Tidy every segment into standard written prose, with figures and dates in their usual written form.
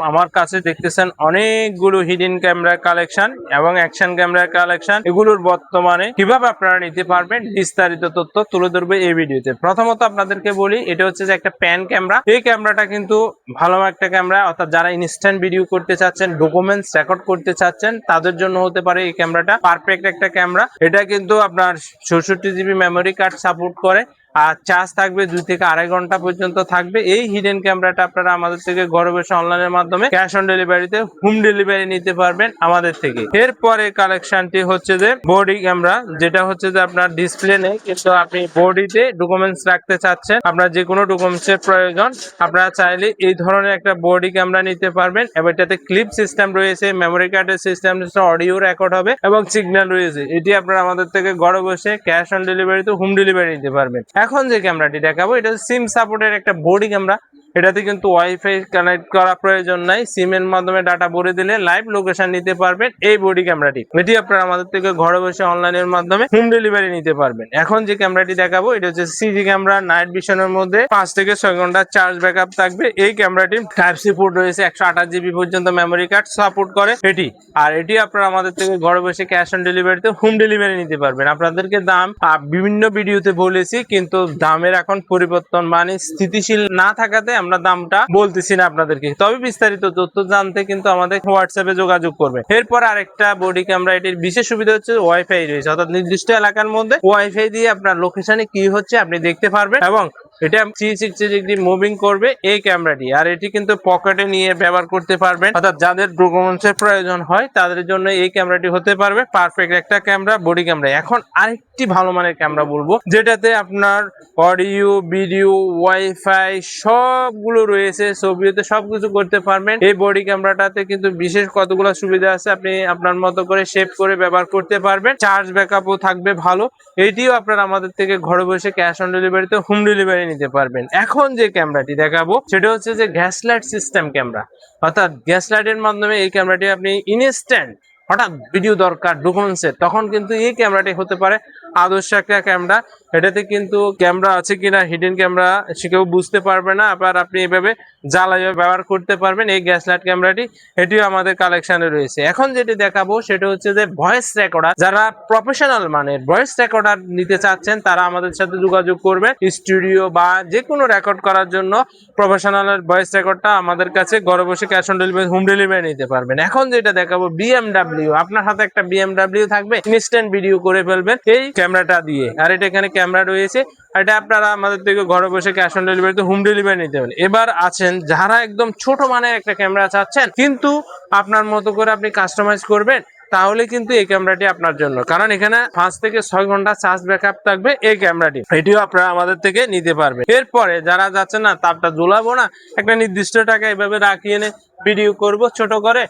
আমার কাছে দেখতেছেন অনেকগুলো হিডেন ক্যামেরা কালেকশন এবং অ্যাকশন ক্যামেরা কালেকশন। এগুলোর বর্তমানে কিভাবে আপনারা নিতে পারবেন বিস্তারিত তথ্য তুলে ধরবে এই ভিডিওতে। প্রথমত আপনাদেরকে বলি, এটা হচ্ছে যে একটা প্যান ক্যামেরা। এই ক্যামেরাটা কিন্তু ভালো একটা ক্যামেরা, অর্থাৎ যারা ইনস্ট্যান্ট ভিডিও করতে চাচ্ছেন, ডকুমেন্টস রেকর্ড করতে চাচ্ছেন, তাদের জন্য হতে পারে এই ক্যামেরাটা পারফেক্ট একটা ক্যামেরা। এটা কিন্তু আপনার 64 জিবি মেমোরি কার্ড সাপোর্ট করে, আর চার্জ থাকবে 2 থেকে 2.5 ঘন্টা পর্যন্ত থাকবে। এই হিডেন ক্যামেরাটা আপনারা আমাদের থেকে ঘরে বসে অনলাইনের মাধ্যমে ক্যাশ অন ডেলিভারিতে হোম ডেলিভারি নিতে পারবেন আমাদের থেকে। এরপরে কালেকশনটি হচ্ছে যে বডি ক্যামেরা, যেটা হচ্ছে যে আপনার ডিসপ্লে নেই কিন্তু আপনি বডিতে ডকুমেন্টস রাখতে চাচ্ছেন, আপনার যে কোনো ডকুমেন্টস এর প্রয়োজন, আপনারা চাইলে এই ধরনের একটা বডি ক্যামেরা নিতে পারবেন। এবং এটাতে ক্লিপ সিস্টেম রয়েছে, মেমোরি কার্ডের সিস্টেম, অডিও রেকর্ড হবে এবং সিগন্যাল রয়েছে। এটি আপনারা আমাদের থেকে ঘরে বসে ক্যাশ অন ডেলিভারিতে হোম ডেলিভারি নিতে পারবেন। এখন যে ক্যামেরাটি দেখাবো, এটা সিম সাপোর্টের একটা বডি ক্যামেরা। এটাতে কিন্তু ওয়াইফাই কানেক্ট করা প্রয়োজন নাই, সিম এর মাধ্যমে ডাটা ভরে দিলে লাইভ লোকেশন নিতে পারবেন এই বডি ক্যামেরাটি। এটি আপনারা আমাদের থেকে ঘরে বসে অনলাইনের মাধ্যমে হোম ডেলিভারি নিতে পারবেন। এখন যে ক্যামেরাটি দেখাবো, এটা হচ্ছে সিজি ক্যামেরা, নাইট ভিশনের মধ্যে 5 থেকে 6 ঘন্টা চার্জ ব্যাকআপ থাকবে। এই ক্যামেরাটি টাইপ সি পোর্ট রয়েছে, 128 জিবি পর্যন্ত মেমোরি কার্ড সাপোর্ট করে এটি। আর এটি আপনারা আমাদের থেকে ঘরে বসে ক্যাশ অন ডেলিভারিতে হোম ডেলিভারি নিতে পারবেন। আপনাদেরকে দাম বিভিন্ন ভিডিওতে বলেছি, কিন্তু দামের এখন পরিবর্তন মানে স্থিতিশীল না থাকাতে আমরা দামটা বলতেছি না আপনাদেরকে। তবে বিস্তারিত তথ্য জানতে কিন্তু আমাদের হোয়াটসঅ্যাপে যোগাযোগ করবে। এরপর আরেকটা বডি ক্যামেরা, এটির বিশেষ সুবিধা হচ্ছে ওয়াইফাই রয়েছে, অর্থাৎ নির্দিষ্ট এলাকার মধ্যে ওয়াইফাই দিয়ে আপনার লোকেশনে কি হচ্ছে আপনি দেখতে পারবেন এবং এটা 360 ডিগ্রি মুভিং করবে এই ক্যামেরাটি। আর এটি কিন্তু পকেটে নিয়ে ব্যবহার করতে পারবেন, অর্থাৎ যাদের ডকুমেন্টস এর প্রয়োজন হয় তাদের জন্য এই ক্যামেরাটি হতে পারবে পারফেক্ট একটা ক্যামেরা, বডি ক্যামেরা। এখন আরেকটি ভালো মানের ক্যামেরা বলবো, যেটাতে আপনার অডিও, ভিডিও, ওয়াইফাই সবগুলো রয়েছে, ছবিতে সবকিছু করতে পারবেন। এই বডি ক্যামেরাটাতে কিন্তু বিশেষ কতগুলো সুবিধা আছে, আপনি আপনার মতো করে সেভ করে ব্যবহার করতে পারবেন। চার্জ ব্যাকআপও থাকবে ভালো। এটিও আপনারা আমাদের থেকে ঘরে বসে ক্যাশ অন ডেলিভারিতে হোম ডেলিভারি নিতে পারবেন। এখন যে ক্যামেরাটি দেখাবো সেটা হচ্ছে যে গ্যাস লাইট সিস্টেম ক্যামেরা, অর্থাৎ গ্যাস লাইটের মাধ্যমে এই ক্যামেরাটি আপনি ইনস্ট্যান্ট হঠাৎ ভিডিও দরকার ডকুমেন্টসের, তখন কিন্তু এই ক্যামেরাটি হতে পারে আদর্শ একটা ক্যামেরা। এটাতে কিন্তু ক্যামেরা আছে কিনা, হিডেন ক্যামেরা সে কেউ বুঝতে পারবে না, আবার আপনি এভাবে জ্বালাইয়ে ব্যবহার করতে পারবেন এই গ্যাস লাইট ক্যামেরাটি। এটিও আমাদের কালেকশনে রয়েছে। এখন যেটি দেখাবো সেটা হচ্ছে যে ভয়েস রেকর্ডার, যারা প্রফেশনাল মানের ভয়েস রেকর্ডার নিতে চাচ্ছেন তারা আমাদের সাথে যোগাযোগ করবে। স্টুডিও বা যে কোনো রেকর্ড করার জন্য প্রফেশনাল ভয়েস রেকর্ডটা আমাদের কাছে ঘরে বসে cash on delivery home delivery নিতে পারবেন। এখন যেটা দেখাবো বিএমডব্লিউ, আপনার হাতে একটা বিএমডব্লিউ থাকবে, ইনস্ট্যান্ট ভিডিও করে ফেলবেন এই ক্যামেরাটা দিয়ে। আর এটা এখানে ক্যামেরা রয়েছে, এটা আপনারা আমাদের থেকে ঘরে বসে ক্যাশ অন ডেলিভারিতে হোম ডেলিভারি নিতে পারেন। এবার আছেন যারা একদম ছোট মানের একটা ক্যামেরা চাচ্ছেন কিন্তু আপনার মতো করে আপনি কাস্টমাইজ করবেন, তাহলে কিন্তু এই ক্যামেরাটি আপনার জন্য, কারণ এখানে 5 থেকে 6 ঘন্টা চার্জ ব্যাকআপ থাকবে এই ক্যামেরাটি। এটিও আপনারা আমাদের থেকে নিতে পারবেন। এরপরে যারা যাচ্ছেন না তারটা ঝোলাবো না, একটা নির্দিষ্ট টাকা এভাবে রাখিয়ে এনে ভিডিও করব ছোট করে,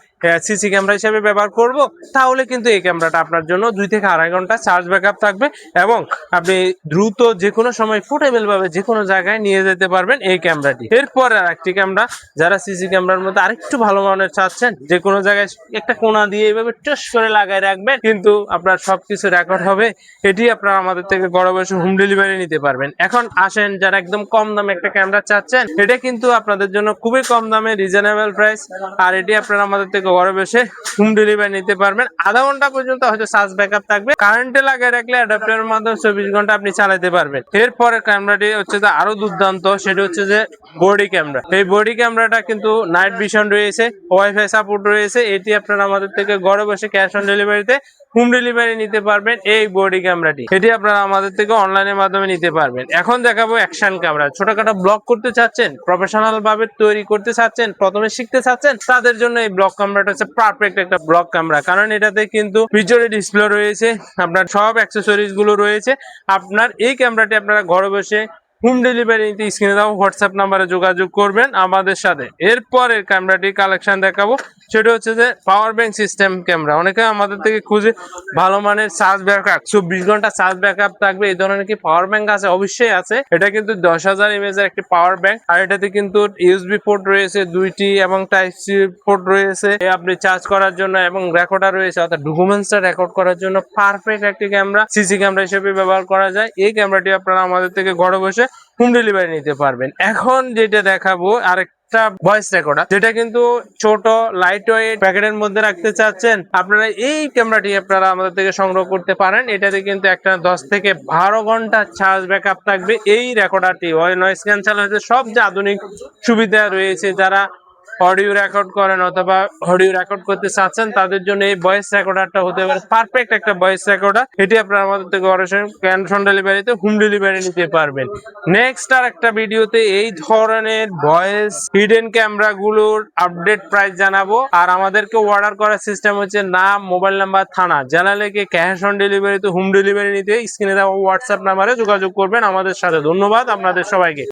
সিসি ক্যামেরা হিসেবে ব্যবহার করব, তাহলে কিন্তু এই ক্যামেরাটা আপনার জন্য 2 থেকে 2.5 ঘন্টা চার্জ ব্যাকআপ থাকবে এবং আপনি দ্রুত যে কোনো সময় পোর্টেবল ভাবে যে কোনো জায়গায় নিয়ে যেতে পারবেন এই ক্যামেরাটি। এরপর আরেকটি ক্যামেরা, যারা সিসি ক্যামেরার মধ্যে আরেকটু ভালো মানের চাচ্ছেন, যে কোনো জায়গায় একটা কোণা দিয়ে এইভাবে টস করে লাগাই রাখবেন কিন্তু আপনার সবকিছু রেকর্ড হবে, এটি আপনারা আমাদের থেকে ঘরে বসে হোম ডেলিভারি নিতে পারবেন। এখন আসেন যারা একদম কম দামে একটা ক্যামেরা চাচ্ছেন, এটা কিন্তু আপনাদের জন্য খুবই কম দামে, রিজনেবল প্রাইস। আর এটি আপনারা আমাদের থেকে ঘরে বসে হোম ডেলিভারি নিতে পারবেন। আধা ঘন্টা পর্যন্ত হয়তো চার্জ ব্যাকআপ থাকবে, কারেন্টে লাগিয়ে রাখলে অ্যাডাপ্টারের মাধ্যমে 24 ঘন্টা আপনি চালাতে পারবেন। এরপরে ক্যামেরাটি হচ্ছে যে আরো দুর্দান্ত, সেটা হচ্ছে যে বডি ক্যামেরা। এই বডি ক্যামেরাটা কিন্তু নাইট ভিশন রয়েছে, ওয়াইফাই সাপোর্ট রয়েছে। এটি আপনারা আমাদের থেকে ঘরে বসে ক্যাশ অন ডেলিভারিতে হোম ডেলিভারি নিতে পারবেন এই বডি ক্যামেরাটি। এটি আপনারা আমাদের থেকে অনলাইনের মাধ্যমে নিতে পারবেন। এখন দেখাবো অ্যাকশন ক্যামেরা। ছোটখাটো ব্লগ করতে চাচ্ছেন, প্রফেশনাল ভাবে তৈরি করতে চাচ্ছেন, প্রথমে শিখতে চাচ্ছেন, তাদের জন্য এই ব্লগ ক্যামেরাটা হচ্ছে পারফেক্ট একটা ব্লগ ক্যামেরা। কারণ এটাতে কিন্তু পিছনে ডিসপ্লে রয়েছে, আপনার সব অ্যাক্সেসরিজ গুলো রয়েছে। আপনার এই ক্যামেরাটি আপনারা ঘরে বসে হোম ডেলিভারি নিতে স্ক্রিনে দাও হোয়াটসঅ্যাপ নাম্বারে যোগাযোগ করবেন আমাদের সাথে। এরপরের ক্যামেরাটি কালেকশন দেখাবো, সেটা হচ্ছে যে পাওয়ার ব্যাংক সিস্টেম ক্যামেরা। অনেকে আমাদের থেকে খুঁজে ভালো মানের চার্জ ব্যাকআপ, 24 ঘন্টা চার্জ ব্যাকআপ থাকবে এই ধরনের কি পাওয়ার ব্যাংক আছে? অবশ্যই আছে। এটা কিন্তু 10,000 mAh এর একটি পাওয়ার ব্যাংক। আর এটাতে কিন্তু ইউএসবি পোর্ট রয়েছে 2টি এবং টাইপ সি পোর্ট রয়েছে আপনি চার্জ করার জন্য, এবং রেকর্ডার রয়েছে, অর্থাৎ ডকুমেন্টসটা রেকর্ড করার জন্য পারফেক্ট একটি ক্যামেরা। সিসি ক্যামেরা হিসেবে ব্যবহার করা যায়। এই ক্যামেরাটি আপনারা আমাদের থেকে ঘরে বসে হোম ডেলিভারি নিতে পারবেন। এখন যেটা দেখাবো আরেকটা একটা ভয়েস রেকর্ডার, যেটা কিন্তু ছোট লাইট ওয়েট প্যাকেটের মধ্যে রাখতে চাচ্ছেন, আপনারা এই ক্যামেরাটি আপনারা আমাদের থেকে সংগ্রহ করতে পারেন। এটাতে কিন্তু একটা 10 থেকে 12 ঘন্টা চার্জ ব্যাকআপ থাকবে। এই রেকর্ডারটি নয়েজ ক্যান্সেলেশন সব যে আধুনিক সুবিধা রয়েছে, যারা অডিও রেকর্ড করেন অথবা অডিও রেকর্ড করতে চাচ্ছেন তাদের জন্য এই ভয়েস রেকর্ডারটা হতে পারে পারফেক্ট একটা ভয়েস রেকর্ডার। এটি আপনারা আমাদের থেকে ক্যাশ অন ডেলিভারিতে হোম ডেলিভারি নিতে পারবেন। নেক্সট আর একটা ভিডিওতে এই ধরনের ভয়েস হিডেন ক্যামেরা গুলোর আপডেট প্রাইস জানাবো। আর আমাদেরকে অর্ডার করার সিস্টেম হচ্ছে নাম, মোবাইল নাম্বার, থানা জানালে ক্যাশ অন ডেলিভারিতে হোম ডেলিভারি নিতে স্ক্রিনে দেওয়া হোয়াটসঅ্যাপ নাম্বারে যোগাযোগ করবেন আমাদের সাথে। ধন্যবাদ আপনাদের সবাইকে।